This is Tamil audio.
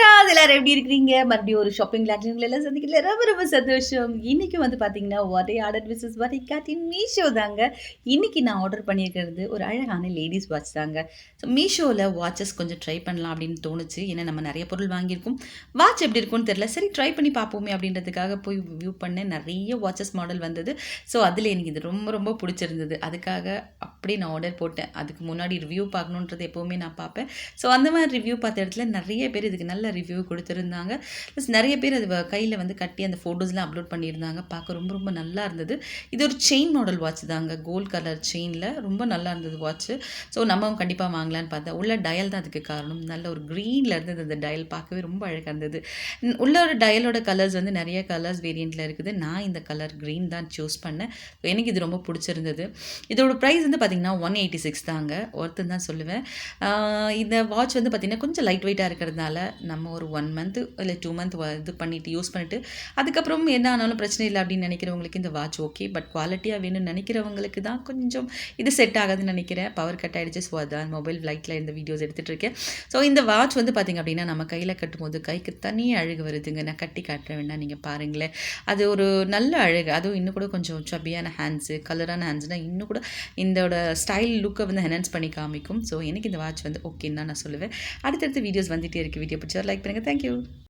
யாராவது எல்லாரும் எப்படி இருக்கிறீங்க? மறுபடியும் ஒரு ஷாப்பிங் லேட்ல உங்கள எல்லாம் சந்திக்கிறதுல ரொம்ப ரொம்ப சந்தோஷம். இன்னைக்கு வந்து பார்த்தீங்கன்னா, what I ordered versus what I got in Meesho தாங்க. இன்னைக்கு நான் ஆர்டர் பண்ணியிருக்கிறது ஒரு அழகான லேடீஸ் வாட்ச் தாங்க. ஸோ மீஷோல வாட்சஸ் கொஞ்சம் ட்ரை பண்ணலாம் அப்படின்னு தோணுச்சு. ஏன்னா நம்ம நெறைய பொருள் வாங்கியிருக்கோம். வாட்ச் எப்படி இருக்கும்னு தெரியல. சரி ட்ரை பண்ணி பார்ப்போமே அப்படின்றதுக்காக போய் வியூ பண்ணேன். நெறைய வாட்சஸ் மாடல் வந்தது. ஸோ அதில எனக்கு இது ரொம்ப ரொம்ப பிடிச்சிருந்தது. அதுக்காக அப்படியே நான் ஆர்டர் போட்டேன். அதுக்கு முன்னாடி ரிவ்யூ பார்க்கணுன்றது எப்பவுமே நான் பார்ப்பேன். ஸோ அந்த மாதிரி ரிவ்யூ பார்த்த இடத்துல நிறைய பேர் இதுக்கு நல்ல ரிவ்யூ கொடுத்துருந்தாங்க. ப்ளஸ் நிறைய பேர் அது கையில் வந்து கட்டி அந்த ஃபோட்டோஸ்லாம் அப்லோட் பண்ணியிருந்தாங்க. பார்க்க ரொம்ப ரொம்ப நல்லா இருந்தது. இது ஒரு செயின் மாடல் வாட்ச் தாங்க. கோல்ட் கலர் செயினில் ரொம்ப நல்லா இருந்தது வாட்ச்சு. ஸோ நம்மவும் கண்டிப்பாக வாங்கலான்னு பார்த்தேன். உள்ள டயல் தான் அதுக்கு காரணம். நல்ல ஒரு க்ரீனில் இருந்தது அந்த டயல், பார்க்கவே ரொம்ப அழகாக இருந்தது. உள்ள ஒரு டயலோட கலர்ஸ் வந்து நிறைய கலர்ஸ் வேரியண்ட்டில் இருக்குது. நான் இந்த கலர் க்ரீன் தான் சூஸ் பண்ணேன். எனக்கு இது ரொம்ப பிடிச்சிருந்தது. இதோட ப்ரைஸ் வந்து பார்த்திங்கன்னா 186 தாங்க. ஒர்த்துன்னு தான் சொல்லுவேன். இந்த வாட்ச் வந்து பார்த்திங்கன்னா கொஞ்சம் லைட் வெயிட்டாக இருக்கிறதுனால நம்ம ஒரு 1 மந்த் இல்லை 2 மந்த் இது பண்ணிவிட்டு யூஸ் பண்ணிவிட்டு அதுக்கப்புறம் என்ன ஆனாலும் பிரச்சனை இல்லை அப்படின்னு நினைக்கிறவங்களுக்கு இந்த வாட்ச் ஓகே. பட் குவாலிட்டியாக வேணும்னு நினைக்கிறவங்களுக்கு தான் கொஞ்சம் இது செட் ஆகாதுன்னு நினைக்கிறேன். பவர் கட் ஆகிடுச்சு. ஸோ அதான் மொபைல் ஃப்ளைட்டில் இந்த வீடியோஸ் எடுத்துகிட்டு இருக்கேன். ஸோ இந்த வாட்ச் வந்து பார்த்திங்க அப்படின்னா நம்ம கையில் கட்டும்போது கைக்கு தனி அழகு வருதுங்க. நான் கட்டி காட்டுறேன், வேணா நீங்கள் பாருங்களேன். அது ஒரு நல்ல அழகு. அதுவும் இன்னும் கூட கொஞ்சம் சப்பியான ஹேண்ட்ஸு, கலரான ஹேண்ட்ஸ்னால் இன்னும் கூட இதோட ஸ்டைல் லுக்கை வந்து என்ஹான்ஸ் பண்ணி காமிக்கும். ஸோ எனக்கு இந்த வாட்ச் வந்து ஓகேன்னு தான் நான் சொல்லுவேன். அடுத்தடுத்து வீடியோஸ் வந்துகிட்டே இருக்குது. வீடியோ பிடிச்சா லைக் பண்ணுங்கள். தேங்க்யூ.